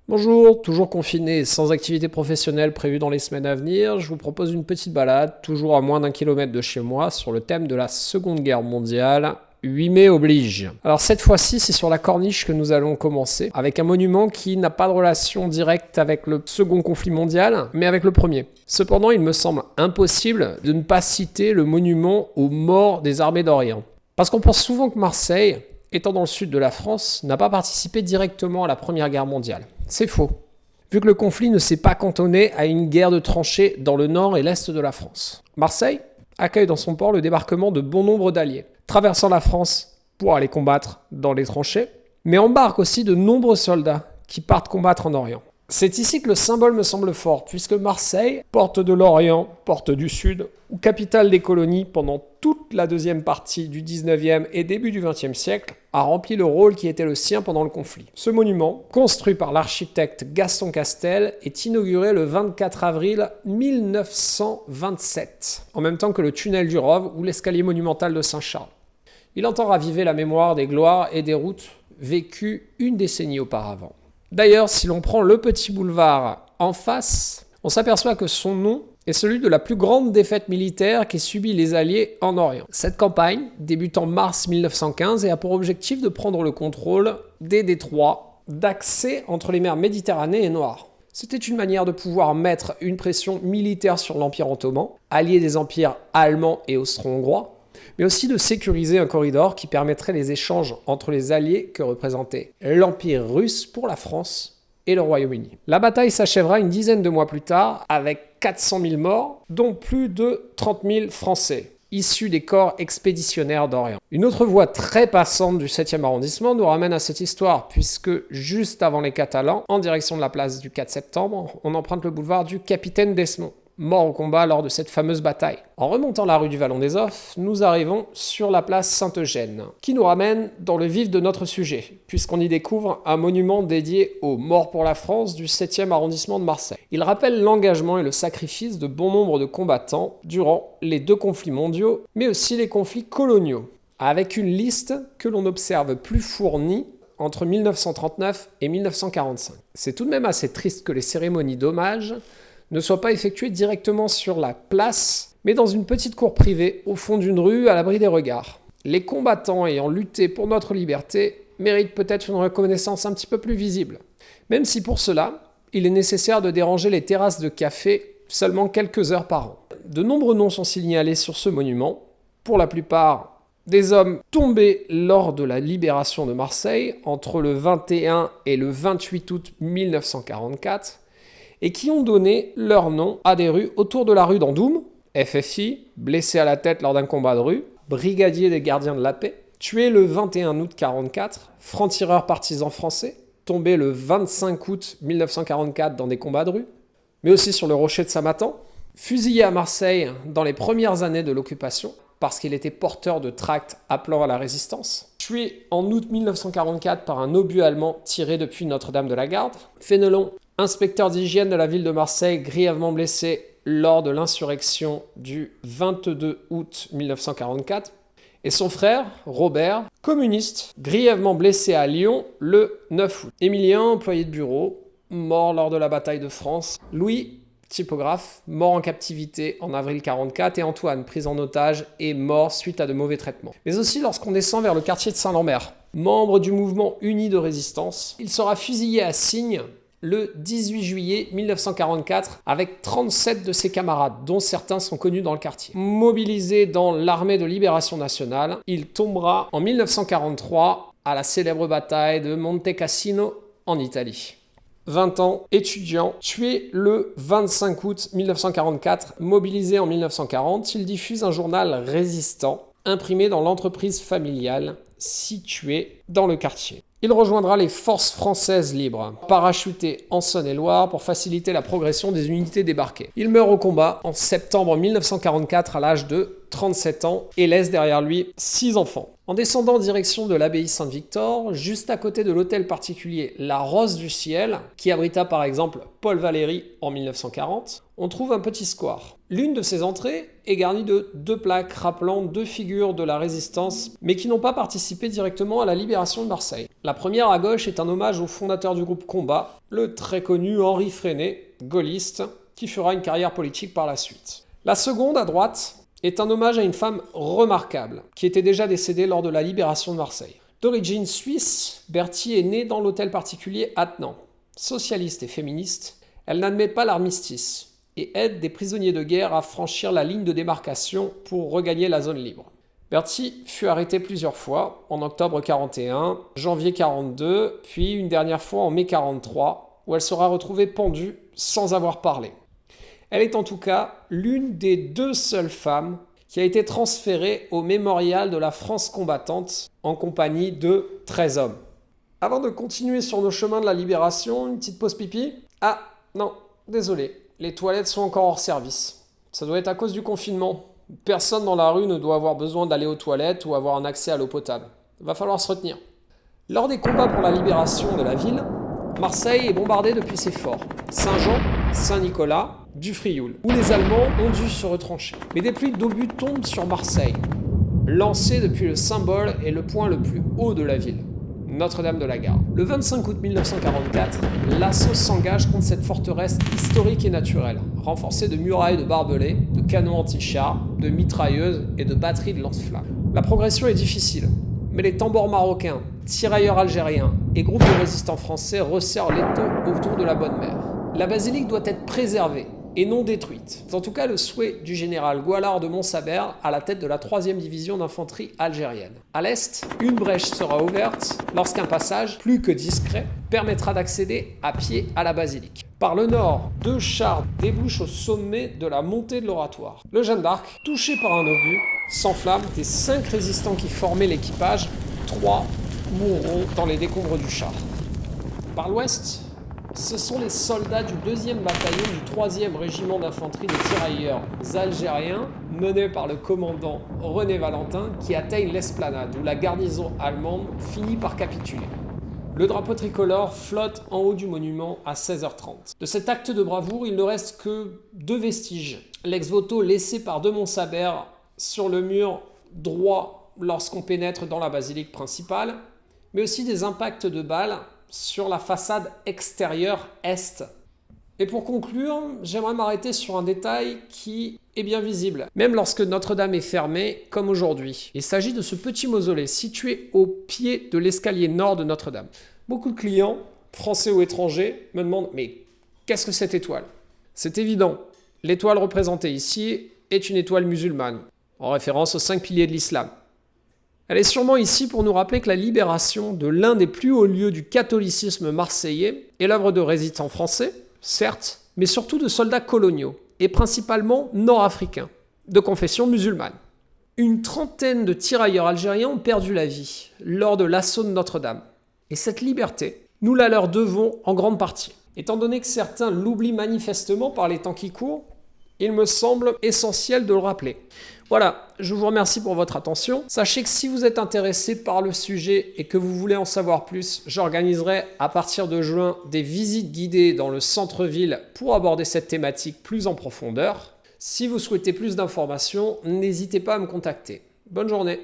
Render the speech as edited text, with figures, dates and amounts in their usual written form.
Bonjour, toujours confiné et sans activité professionnelle prévue dans les semaines à venir, je vous propose une petite balade, toujours à moins d'1 kilomètre de chez moi, sur le thème de la Seconde Guerre mondiale. 8 mai oblige. Alors cette fois-ci, c'est sur la Corniche que nous allons commencer, avec un monument qui n'a pas de relation directe avec le second conflit mondial, mais avec le premier. Cependant, il me semble impossible de ne pas citer le monument aux morts des armées d'Orient. Parce qu'on pense souvent que Marseille, étant dans le sud de la France, n'a pas participé directement à la Première Guerre mondiale. C'est faux, vu que le conflit ne s'est pas cantonné à une guerre de tranchées dans le nord et l'est de la France. Marseille accueille dans son port le débarquement de bon nombre d'alliés, traversant la France pour aller combattre dans les tranchées, mais embarque aussi de nombreux soldats qui partent combattre en Orient. C'est ici que le symbole me semble fort, puisque Marseille, porte de l'Orient, porte du Sud, ou capitale des colonies pendant toute la deuxième partie du 19e et début du 20e siècle, a rempli le rôle qui était le sien pendant le conflit. Ce monument, construit par l'architecte Gaston Castel, est inauguré le 24 avril 1927, en même temps que le tunnel du Rove ou l'escalier monumental de Saint-Charles. Il entend raviver la mémoire des gloires et des routes vécues une décennie auparavant. D'ailleurs, si l'on prend le petit boulevard en face, on s'aperçoit que son nom est celui de la plus grande défaite militaire qu'aient subi les Alliés en Orient. Cette campagne débute en mars 1915 et a pour objectif de prendre le contrôle des détroits d'accès entre les mers Méditerranée et Noire. C'était une manière de pouvoir mettre une pression militaire sur l'Empire ottoman, allié des empires allemands et austro-hongrois, mais aussi de sécuriser un corridor qui permettrait les échanges entre les alliés que représentait l'Empire russe pour la France et le Royaume-Uni. La bataille s'achèvera une dizaine de mois plus tard avec 400 000 morts, dont plus de 30 000 Français, issus des corps expéditionnaires d'Orient. Une autre voie très passante du 7e arrondissement nous ramène à cette histoire, puisque juste avant les Catalans, en direction de la place du 4 septembre, on emprunte le boulevard du Capitaine Desmond, mort au combat lors de cette fameuse bataille. En remontant la rue du Vallon des Offres, nous arrivons sur la place Saint-Eugène, qui nous ramène dans le vif de notre sujet, puisqu'on y découvre un monument dédié aux morts pour la France du 7e arrondissement de Marseille. Il rappelle l'engagement et le sacrifice de bon nombre de combattants durant les deux conflits mondiaux, mais aussi les conflits coloniaux, avec une liste que l'on observe plus fournie entre 1939 et 1945. C'est tout de même assez triste que les cérémonies d'hommage ne soit pas effectué directement sur la place, mais dans une petite cour privée, au fond d'une rue, à l'abri des regards. Les combattants ayant lutté pour notre liberté méritent peut-être une reconnaissance un petit peu plus visible. Même si pour cela, il est nécessaire de déranger les terrasses de café seulement quelques heures par an. De nombreux noms sont signalés sur ce monument, pour la plupart des hommes tombés lors de la libération de Marseille, entre le 21 et le 28 août 1944, et qui ont donné leur nom à des rues autour de la rue d'Andoum, FFI, blessé à la tête lors d'un combat de rue, brigadier des gardiens de la paix, tué le 21 août 1944, franc-tireur partisan français, tombé le 25 août 1944 dans des combats de rue, mais aussi sur le rocher de Samatan, fusillé à Marseille dans les premières années de l'occupation, parce qu'il était porteur de tracts appelant à la résistance, tué en août 1944 par un obus allemand tiré depuis Notre-Dame de la Garde, Fénelon, inspecteur d'hygiène de la ville de Marseille, grièvement blessé lors de l'insurrection du 22 août 1944, et son frère, Robert, communiste, grièvement blessé à Lyon le 9 août. Émilien, employé de bureau, mort lors de la bataille de France. Louis, typographe, mort en captivité en avril 1944, et Antoine, pris en otage et mort suite à de mauvais traitements. Mais aussi lorsqu'on descend vers le quartier de Saint-Lambert, membre du mouvement uni de résistance, il sera fusillé à Signes le 18 juillet 1944 avec 37 de ses camarades, dont certains sont connus dans le quartier. Mobilisé dans l'armée de libération nationale, il tombera en 1943 à la célèbre bataille de Monte Cassino en Italie. 20 ans, étudiant, tué le 25 août 1944, mobilisé en 1940, il diffuse un journal résistant imprimé dans l'entreprise familiale située dans le quartier. Il rejoindra les forces françaises libres, parachutées en Saône-et-Loire pour faciliter la progression des unités débarquées. Il meurt au combat en septembre 1944 à l'âge de 37 ans, et laisse derrière lui 6 enfants. En descendant en direction de l'abbaye Saint-Victor, juste à côté de l'hôtel particulier La Rose du Ciel, qui abrita par exemple Paul Valéry en 1940, on trouve un petit square. L'une de ces entrées est garnie de 2 plaques rappelant 2 figures de la résistance, mais qui n'ont pas participé directement à la libération de Marseille. La première à gauche est un hommage au fondateur du groupe Combat, le très connu Henri Freinet, gaulliste, qui fera une carrière politique par la suite. La seconde, à droite, est un hommage à une femme remarquable, qui était déjà décédée lors de la libération de Marseille. D'origine suisse, Berthier est née dans l'hôtel particulier Attenant. Socialiste et féministe, elle n'admet pas l'armistice et aide des prisonniers de guerre à franchir la ligne de démarcation pour regagner la zone libre. Berthier fut arrêtée plusieurs fois, en octobre 41, janvier 42, puis une dernière fois en mai 43, où elle sera retrouvée pendue sans avoir parlé. Elle est en tout cas l'une des 2 seules femmes qui a été transférée au mémorial de la France combattante en compagnie de 13 hommes. Avant de continuer sur nos chemins de la libération, une petite pause pipi. Ah, non, désolé, les toilettes sont encore hors service. Ça doit être à cause du confinement. Personne dans la rue ne doit avoir besoin d'aller aux toilettes ou avoir un accès à l'eau potable. Va falloir se retenir. Lors des combats pour la libération de la ville, Marseille est bombardée depuis ses forts. Saint-Jean, Saint-Nicolas, du Frioul, où les Allemands ont dû se retrancher. Mais des pluies d'obus tombent sur Marseille, lancées depuis le symbole et le point le plus haut de la ville, Notre-Dame de la Garde. Le 25 août 1944, l'assaut s'engage contre cette forteresse historique et naturelle, renforcée de murailles de barbelés, de canons anti-chars, de mitrailleuses et de batteries de lance-flammes. La progression est difficile, mais les tambours marocains, tirailleurs algériens et groupes de résistants français resserrent l'étau autour de la Bonne Mère. La basilique doit être préservée et non détruite. C'est en tout cas le souhait du général Goualard de Montsabert à la tête de la 3e division d'infanterie algérienne. À l'est, une brèche sera ouverte lorsqu'un passage, plus que discret, permettra d'accéder à pied à la basilique. Par le nord, 2 chars débouchent au sommet de la montée de l'oratoire. Le Jeanne d'Arc, touché par un obus, s'enflamme. Des 5 résistants qui formaient l'équipage, 3 mourront dans les décombres du char. Par l'ouest, ce sont les soldats du 2e bataillon du 3e régiment d'infanterie des tirailleurs algériens, menés par le commandant René Valentin, qui atteignent l'esplanade, où la garnison allemande finit par capituler. Le drapeau tricolore flotte en haut du monument à 16h30. De cet acte de bravoure, il ne reste que 2 vestiges. L'ex-voto laissé par de Montsabert sur le mur droit lorsqu'on pénètre dans la basilique principale, mais aussi des impacts de balles sur la façade extérieure est. Et pour conclure, j'aimerais m'arrêter sur un détail qui est bien visible, même lorsque Notre-Dame est fermée, comme aujourd'hui. Il s'agit de ce petit mausolée situé au pied de l'escalier nord de Notre-Dame. Beaucoup de clients, français ou étrangers, me demandent « Mais qu'est-ce que cette étoile ?» C'est évident, l'étoile représentée ici est une étoile musulmane, en référence aux 5 piliers de l'islam. Elle est sûrement ici pour nous rappeler que la libération de l'un des plus hauts lieux du catholicisme marseillais est l'œuvre de résistants français, certes, mais surtout de soldats coloniaux, et principalement nord-africains, de confession musulmane. Une trentaine de tirailleurs algériens ont perdu la vie lors de l'assaut de Notre-Dame. Et cette liberté, nous la leur devons en grande partie. Étant donné que certains l'oublient manifestement par les temps qui courent, il me semble essentiel de le rappeler. Voilà, je vous remercie pour votre attention. Sachez que si vous êtes intéressé par le sujet et que vous voulez en savoir plus, j'organiserai à partir de juin des visites guidées dans le centre-ville pour aborder cette thématique plus en profondeur. Si vous souhaitez plus d'informations, n'hésitez pas à me contacter. Bonne journée.